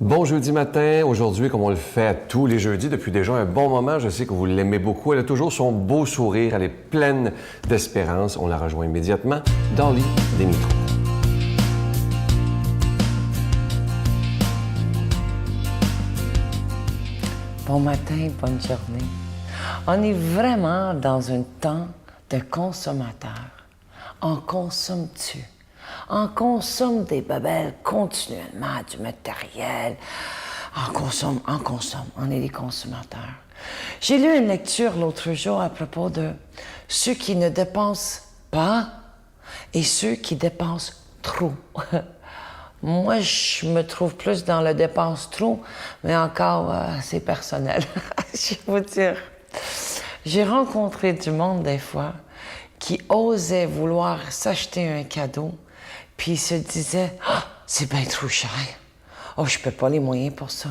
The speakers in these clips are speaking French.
Bon jeudi matin, aujourd'hui, comme on le fait tous les jeudis depuis déjà un bon moment, je sais que vous l'aimez beaucoup. Elle a toujours son beau sourire, elle est pleine d'espérance. On la rejoint immédiatement, Dolly Démitro. Bon matin, bonne journée. On est vraiment dans un temps de consommateurs. On consomme-tu? On consomme des babelles continuellement, du matériel. On consomme. On est des consommateurs. J'ai lu une lecture l'autre jour à propos de ceux qui ne dépensent pas et ceux qui dépensent trop. Moi, je me trouve plus dans le dépense trop, mais encore, c'est personnel. Je vais vous dire, j'ai rencontré du monde des fois qui osait vouloir s'acheter un cadeau, puis ils se disaient ah, c'est bien trop cher. Oh, je peux pas les moyens pour ça.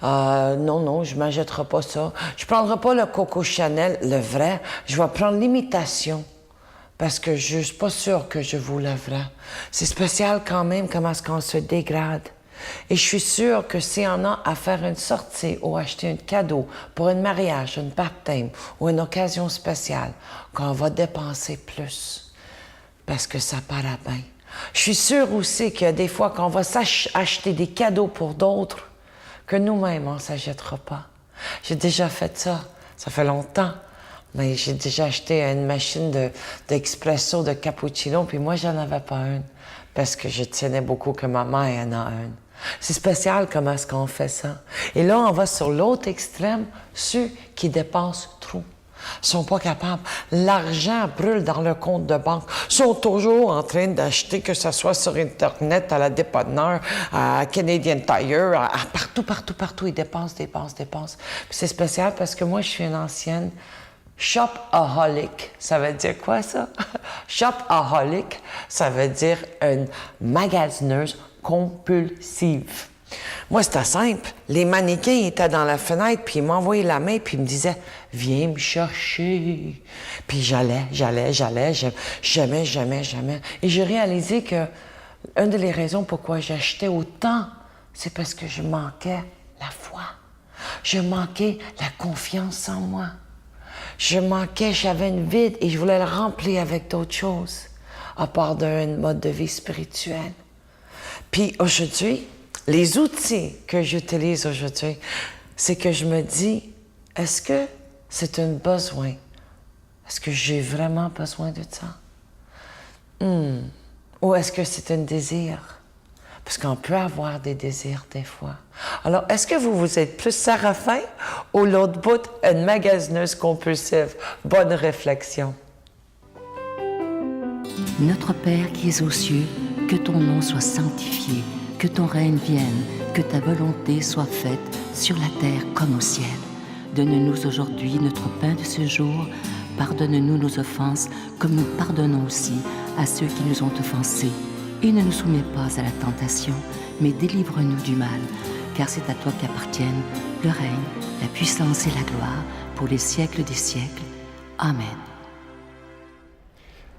Non, je m'achèterai pas ça. Je prendrai pas le Coco Chanel, le vrai. Je vais prendre l'imitation. Parce que je suis pas sûre que je vous le vrai. C'est spécial quand même comment est-ce qu'on se dégrade. Et je suis sûre que si on a à faire une sortie ou acheter un cadeau pour un mariage, un baptême ou une occasion spéciale, qu'on va dépenser plus. Parce que ça paraît bien. Je suis sûre aussi qu'il y a des fois qu'on va acheter des cadeaux pour d'autres que nous-mêmes, on ne s'achètera pas. J'ai déjà fait ça. Ça fait longtemps. Mais j'ai déjà acheté une machine d'expresso, de cappuccino, puis moi, j'en avais pas une. Parce que je tenais beaucoup que ma mère en a une. C'est spécial comment est-ce qu'on fait ça. Et là, on va sur l'autre extrême, ceux qui dépensent trop. Sont pas capables. L'argent brûle dans le compte de banque. Sont toujours en train d'acheter, que ce soit sur Internet, à la dépanneur, à Canadian Tire, partout. Ils dépensent. Puis c'est spécial parce que moi, je suis une ancienne shopaholic. Ça veut dire quoi, ça? Shopaholic, ça veut dire une magasineuse compulsive. Moi, c'était simple. Les mannequins étaient dans la fenêtre, puis ils m'envoyaient la main, puis ils me disaient « Viens me chercher ». Puis j'allais. Jamais. Et j'ai réalisé que une des raisons pourquoi j'achetais autant, c'est parce que je manquais la foi. Je manquais la confiance en moi. J'avais une vide et je voulais le remplir avec d'autres choses, à part d'un mode de vie spirituel. Puis aujourd'hui, les outils que j'utilise aujourd'hui, c'est que je me dis, est-ce que c'est un besoin? Est-ce que j'ai vraiment besoin de ça? Ou est-ce que c'est un désir? Parce qu'on peut avoir des désirs des fois. Alors, est-ce que vous êtes plus Séraphin ou l'autre bout, une magasineuse compulsive? Bonne réflexion. Notre Père qui es aux cieux, que ton nom soit sanctifié, que ton règne vienne, que ta volonté soit faite sur la terre comme au ciel. Donne-nous aujourd'hui notre pain de ce jour. Pardonne-nous nos offenses, comme nous pardonnons aussi à ceux qui nous ont offensés. Et ne nous soumets pas à la tentation, mais délivre-nous du mal, car c'est à toi qu'appartiennent le règne, la puissance et la gloire pour les siècles des siècles. Amen.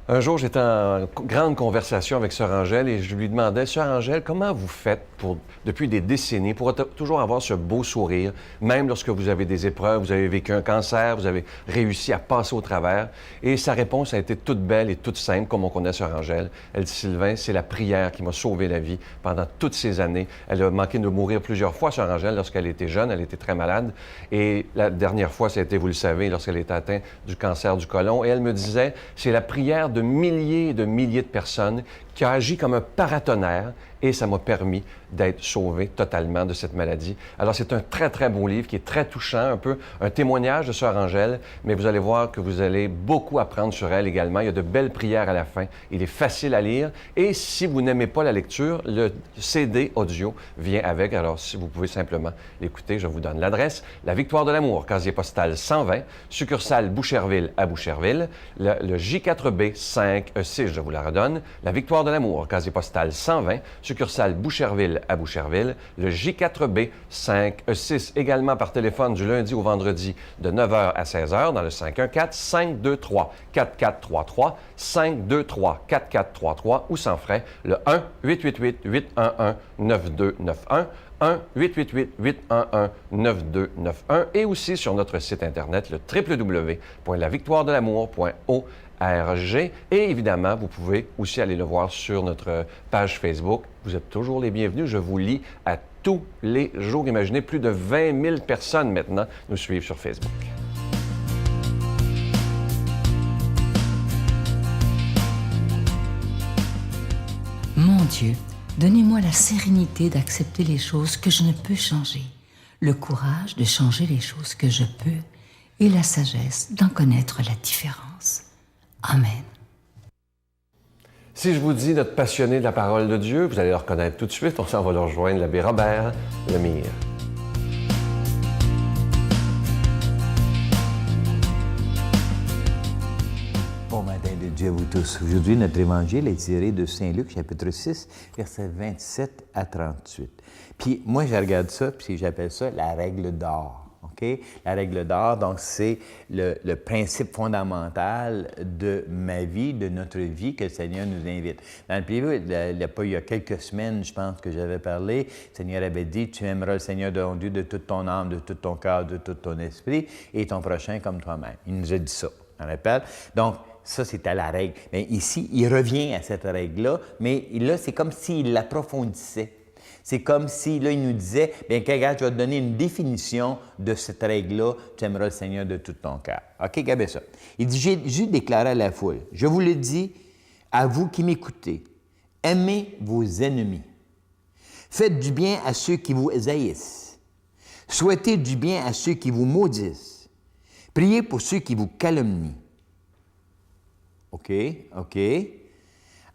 Un jour, j'étais en grande conversation avec Sœur Angèle et je lui demandais, Sœur Angèle, comment vous faites depuis des décennies pour toujours avoir ce beau sourire, même lorsque vous avez des épreuves, vous avez vécu un cancer, vous avez réussi à passer au travers? Et sa réponse a été toute belle et toute simple, comme on connaît Sœur Angèle. Elle dit, Sylvain, c'est la prière qui m'a sauvé la vie pendant toutes ces années. Elle a manqué de mourir plusieurs fois, Sœur Angèle, lorsqu'elle était jeune, elle était très malade. Et la dernière fois, ça a été, vous le savez, lorsqu'elle était atteinte du cancer du côlon. Et elle me disait, c'est la prière de milliers et de milliers de personnes qui a agi comme un paratonnerre et ça m'a permis d'être sauvé totalement de cette maladie. Alors, c'est un très, très beau livre qui est très touchant, un peu un témoignage de Sœur Angèle, mais vous allez voir que vous allez beaucoup apprendre sur elle également. Il y a de belles prières à la fin. Il est facile à lire et si vous n'aimez pas la lecture, le CD audio vient avec. Alors, si vous pouvez simplement l'écouter, je vous donne l'adresse. La Victoire de l'amour, casier postal 120, succursale Boucherville à Boucherville. Le J4B 5E6, je vous la redonne. La Victoire de l'amour, casier postal 120, succursale Boucherville à Boucherville, le J4B 5E6, également par téléphone du lundi au vendredi de 9h à 16h dans le 514-523-4433, 523-4433 ou sans frais, le 1-888-811-9291, 1-888-811-9291 et aussi sur notre site Internet, le www.lavictoiredelamour.org. Et évidemment, vous pouvez aussi aller le voir sur notre page Facebook. Vous êtes toujours les bienvenus. Je vous lis à tous les jours. Imaginez, plus de 20 000 personnes maintenant nous suivent sur Facebook. Mon Dieu, donnez-moi la sérénité d'accepter les choses que je ne peux changer, le courage de changer les choses que je peux et la sagesse d'en connaître la différence. Amen. Si je vous dis d'être passionné de la parole de Dieu, vous allez le reconnaître tout de suite. On s'en va le rejoindre, l'abbé Robert Lemire. Bon matin de Dieu à vous tous. Aujourd'hui, notre évangile est tiré de Saint Luc, chapitre 6, versets 27 à 38. Puis moi, je regarde ça, puis j'appelle ça la règle d'or. OK? La règle d'or, donc, c'est le principe fondamental de ma vie, de notre vie, que le Seigneur nous invite. Dans le privé, il y a quelques semaines, je pense que j'avais parlé, le Seigneur avait dit, tu aimeras le Seigneur de ton Dieu de toute ton âme, de tout ton cœur, de tout ton esprit, et ton prochain comme toi-même. Il nous a dit ça, on rappelle? Donc, ça, c'était la règle. Mais ici, il revient à cette règle-là, mais là, c'est comme s'il l'approfondissait. C'est comme si, là, il nous disait, bien, regarde, je vais te donner une définition de cette règle-là, tu aimeras le Seigneur de tout ton cœur. OK, regardez ça. Il dit, Jésus déclara à la foule, je vous le dis, à vous qui m'écoutez, aimez vos ennemis. Faites du bien à ceux qui vous haïssent. Souhaitez du bien à ceux qui vous maudissent. Priez pour ceux qui vous calomnient. OK.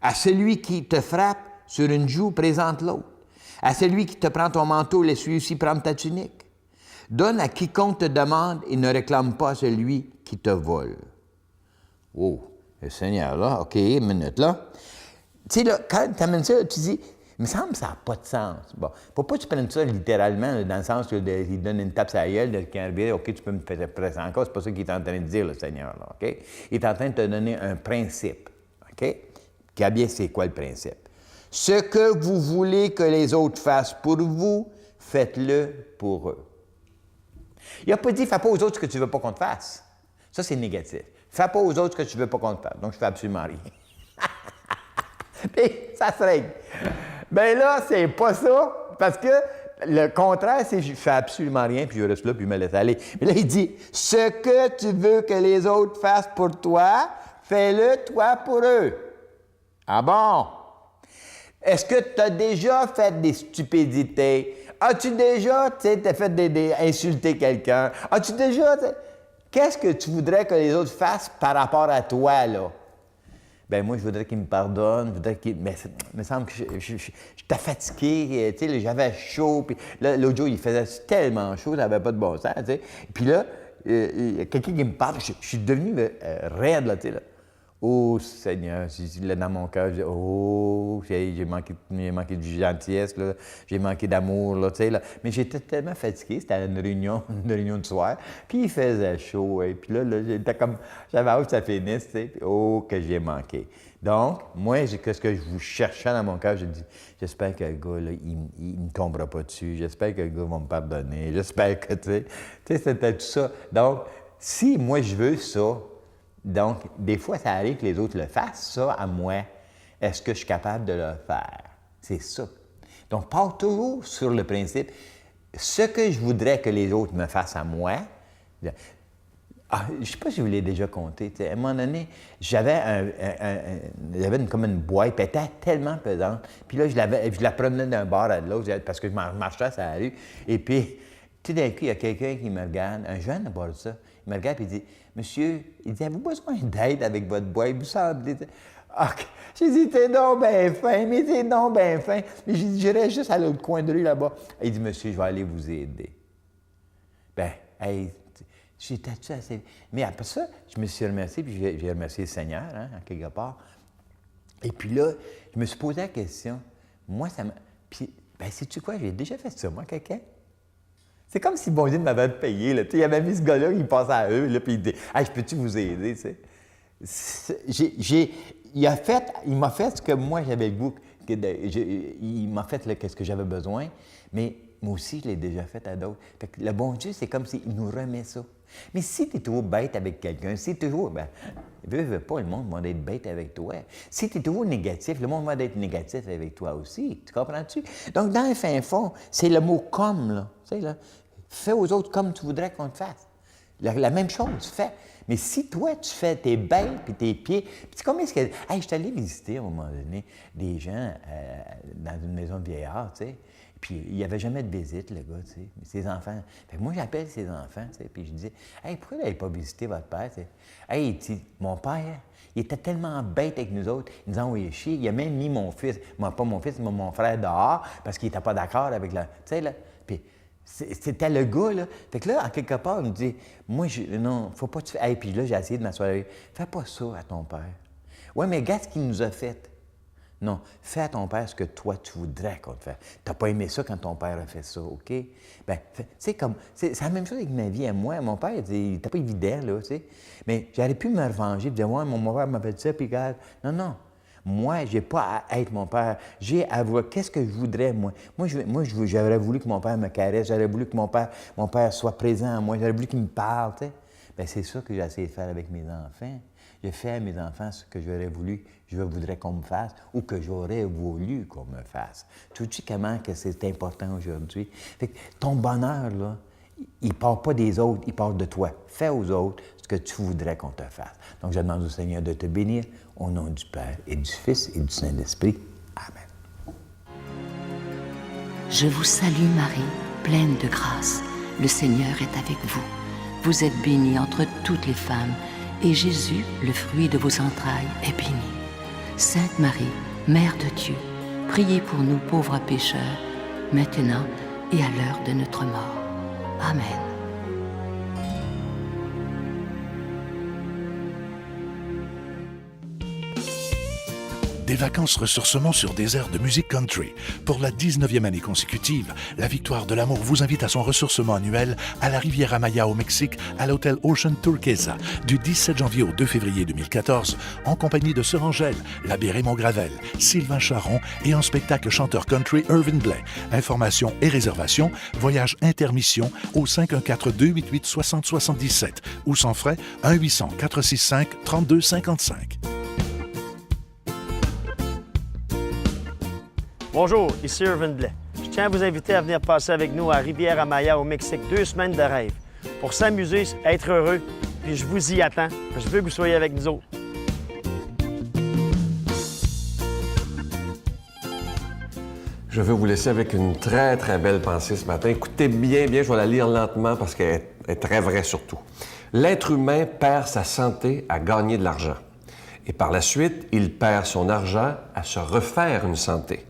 À celui qui te frappe sur une joue, présente l'autre. À celui qui te prend ton manteau, laisse-lui aussi prendre ta tunique. Donne à quiconque te demande et ne réclame pas à celui qui te vole. Oh, le Seigneur, là, OK, une minute, là. Tu sais, là, quand tu amènes ça, tu dis, il me semble que ça n'a pas de sens. Bon, faut pas que tu prennes ça littéralement, là, dans le sens qu'il donne une tape sur la gueule, qu'il arrive, OK, tu peux me faire presser encore, c'est pas ça qu'il est en train de dire, le Seigneur, là, OK? Il est en train de te donner un principe, OK? Bien, c'est quoi le principe? Ce que vous voulez que les autres fassent pour vous, faites-le pour eux. Il n'a pas dit, fais pas aux autres ce que tu ne veux pas qu'on te fasse. Ça, c'est négatif. Fais pas aux autres ce que tu ne veux pas qu'on te fasse. Donc, je fais absolument rien. Puis, ça se règle. Bien là, c'est pas ça, parce que le contraire, c'est je fais absolument rien, puis je reste là, puis je me laisse aller. Mais là, il dit, ce que tu veux que les autres fassent pour toi, fais-le toi pour eux. Ah bon? Est-ce que tu as déjà fait des stupidités? As-tu déjà, tu sais, fait insulter quelqu'un? As-tu déjà... Qu'est-ce que tu voudrais que les autres fassent par rapport à toi, là? Bien, moi, je voudrais qu'ils me pardonnent, je voudrais qu'ils... Mais il me semble que j'étais fatigué, tu sais, j'avais chaud, puis là, l'autre jour, il faisait tellement chaud, ça n'avait pas de bon sens, tu sais. Puis là, il y a quelqu'un qui me parle, je suis devenu raide, là, tu sais, là. Oh, Seigneur, là, dans mon cœur, je dis, oh, j'ai manqué de gentillesse, là, j'ai manqué d'amour, là, tu sais, là. Mais j'étais tellement fatigué, c'était une réunion de soir, puis il faisait chaud, et puis là j'étais comme, j'avais hâte que ça finisse, tu sais, puis oh, que j'ai manqué. Donc, moi, qu'est-ce que je vous cherchais dans mon cœur, je dis, j'espère que le gars, là, il ne tombera pas dessus, j'espère que le gars va me pardonner, j'espère que, tu sais, c'était tout ça. Donc, si moi, je veux ça, donc, des fois, ça arrive que les autres le fassent, ça, à moi. Est-ce que je suis capable de le faire? C'est ça. Donc, part toujours sur le principe, ce que je voudrais que les autres me fassent à moi. Je ne sais pas si je vous l'ai déjà compté. À un moment donné, j'avais comme une boîte, puis elle était tellement pesante. Puis là, je la prenais d'un bord à l'autre parce que je marchais sur la rue. Et puis, tout d'un coup, il y a quelqu'un qui me regarde, un jeune à bord de ça. Il me regarde et il dit, monsieur, il dit, avez-vous besoin d'aide avec votre boîte? Vous semblez... OK. J'ai dit, t'es donc bien fin, mais t'es donc bien fin. Mais j'ai dit, j'irai juste à l'autre coin de rue là-bas. Il dit, monsieur, je vais aller vous aider. Ben, hey, j'étais assez... Mais après ça, je me suis remercié, puis j'ai remercié le Seigneur, hein, en quelque part. Et puis là, je me suis posé la question, moi, ça m'a... Puis, ben, sais-tu quoi, j'ai déjà fait ça, moi, quelqu'un? C'est comme si bon Dieu m'avait payé, là. Tu sais, il avait mis ce gars-là, il passait à eux, là, puis il dit « Hey, je peux-tu vous aider, tu sais? » Il m'a fait ce que moi, j'avais le goût, il m'a fait ce que j'avais besoin, mais moi aussi, je l'ai déjà fait à d'autres. Fait que le bon Dieu, c'est comme s'il nous remet ça. Mais si tu es toujours bête avec quelqu'un, si toujours, veut pas, le monde va être bête avec toi. Si tu es toujours négatif, le monde va être négatif avec toi aussi. Tu comprends-tu? Donc, dans le fin fond, c'est le mot « comme », là. Tu sais, là. Fais aux autres comme tu voudrais qu'on te fasse. La même chose, fais. Mais si toi, tu fais tes belles puis tes pieds... Puis tu sais combien est-ce que... Hey, je suis allé visiter, à un moment donné, des gens dans une maison de vieillard, tu sais. Puis il n'y avait jamais de visite, le gars, tu sais. Ses enfants... Fait que moi, j'appelle ses enfants, tu sais, puis je dis « Hey, pourquoi vous n'avez pas visité votre père, tu sais? » Hey, tu sais, mon père, il était tellement bête avec nous autres, il nous a envoyé chier. Il a même mis mon fils, pas mon fils, mais mon frère dehors, parce qu'il n'était pas d'accord avec la... Tu sais, là, puis... C'était le gars, là. Fait que là, en quelque part, il me dit, moi, non, faut pas que tu fais. Hey, puis là, j'ai essayé de m'asseoir avec lui. Fais pas ça à ton père. Ouais, mais regarde ce qu'il nous a fait. Non, fais à ton père ce que toi, tu voudrais qu'on te fasse. T'as pas aimé ça quand ton père a fait ça, OK? Bien, c'est comme, c'est la même chose avec ma vie à moi. Mon père, il était pas évident, là, tu sais. Mais j'aurais pu me revenger, dire, ouais, mon père m'a fait ça, puis regarde. Non, non. Moi, j'ai pas à être mon père. J'ai à voir qu'est-ce que je voudrais, moi. J'aurais voulu que mon père me caresse. J'aurais voulu que mon père soit présent à moi. J'aurais voulu qu'il me parle, tu sais. Bien, c'est ça que j'ai essayé de faire avec mes enfants. Je fais à mes enfants ce que j'aurais voulu, je voudrais qu'on me fasse ou que j'aurais voulu qu'on me fasse. Tu sais comment que c'est important aujourd'hui? Fait que ton bonheur, là, il part pas des autres, il part de toi. Fais aux autres ce que tu voudrais qu'on te fasse. Donc, je demande au Seigneur de te bénir au nom du Père et du Fils et du Saint-Esprit. Amen. Je vous salue Marie, pleine de grâce. Le Seigneur est avec vous. Vous êtes bénie entre toutes les femmes, et Jésus, le fruit de vos entrailles, est béni. Sainte Marie, Mère de Dieu, priez pour nous pauvres pécheurs, maintenant et à l'heure de notre mort. Amen. Des vacances ressourcement sur des airs de musique country. Pour la 19e année consécutive, la Victoire de l'Amour vous invite à son ressourcement annuel à la Riviera Maya au Mexique, à l'hôtel Ocean Turquesa, du 17 janvier au 2 février 2014, en compagnie de Sœur Angèle, l'abbé Raymond Gravel, Sylvain Charon et en spectacle chanteur country Irvin Blais. Informations et réservations, voyage intermission au 514-288-6077 ou sans frais 1-800-465-3255. Bonjour, ici Irvin Blais. Je tiens à vous inviter à venir passer avec nous à Riviera Maya au Mexique 2 semaines de rêve pour s'amuser, être heureux, puis je vous y attends. Je veux que vous soyez avec nous autres. Je veux vous laisser avec une très, très belle pensée ce matin. Écoutez bien, je vais la lire lentement parce qu'elle est très vraie surtout. L'être humain perd sa santé à gagner de l'argent. Et par la suite, il perd son argent à se refaire une santé.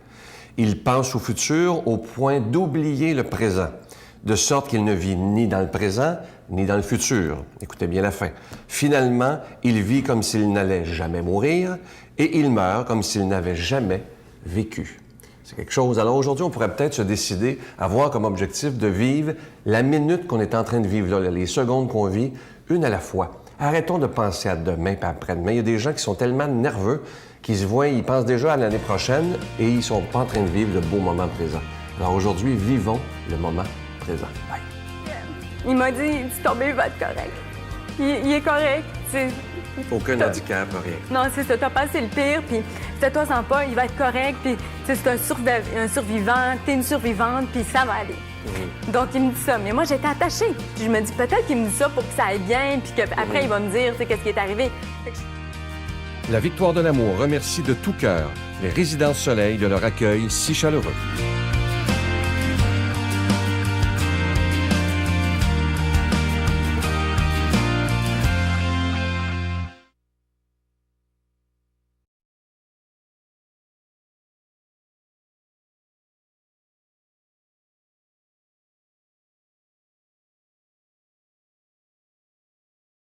Il pense au futur au point d'oublier le présent, de sorte qu'il ne vit ni dans le présent, ni dans le futur. Écoutez bien la fin. Finalement, il vit comme s'il n'allait jamais mourir et il meurt comme s'il n'avait jamais vécu. C'est quelque chose. Alors aujourd'hui, on pourrait peut-être se décider à avoir comme objectif de vivre la minute qu'on est en train de vivre, là, les secondes qu'on vit, une à la fois. Arrêtons de penser à demain et après-demain. Il y a des gens qui sont tellement nerveux qu'ils se voient, ils pensent déjà à l'année prochaine et ils ne sont pas en train de vivre le beau moment présent. Alors aujourd'hui, vivons le moment présent. Bye. Il m'a dit, ton bébé va être correct. Il est correct. Aucun handicap, rien. Non, c'est ça. T'as passé le pire, puis c'est toi sans pas, il va être correct, puis c'est un survivant, t'es une survivante, puis ça va aller. Donc, il me dit ça. Mais moi, j'étais attachée. Puis je me dis, peut-être qu'il me dit ça pour que ça aille bien, puis qu'après, il va me dire, qu'est-ce qui est arrivé. La Victoire de l'Amour remercie de tout cœur les Résidences Soleil de leur accueil si chaleureux.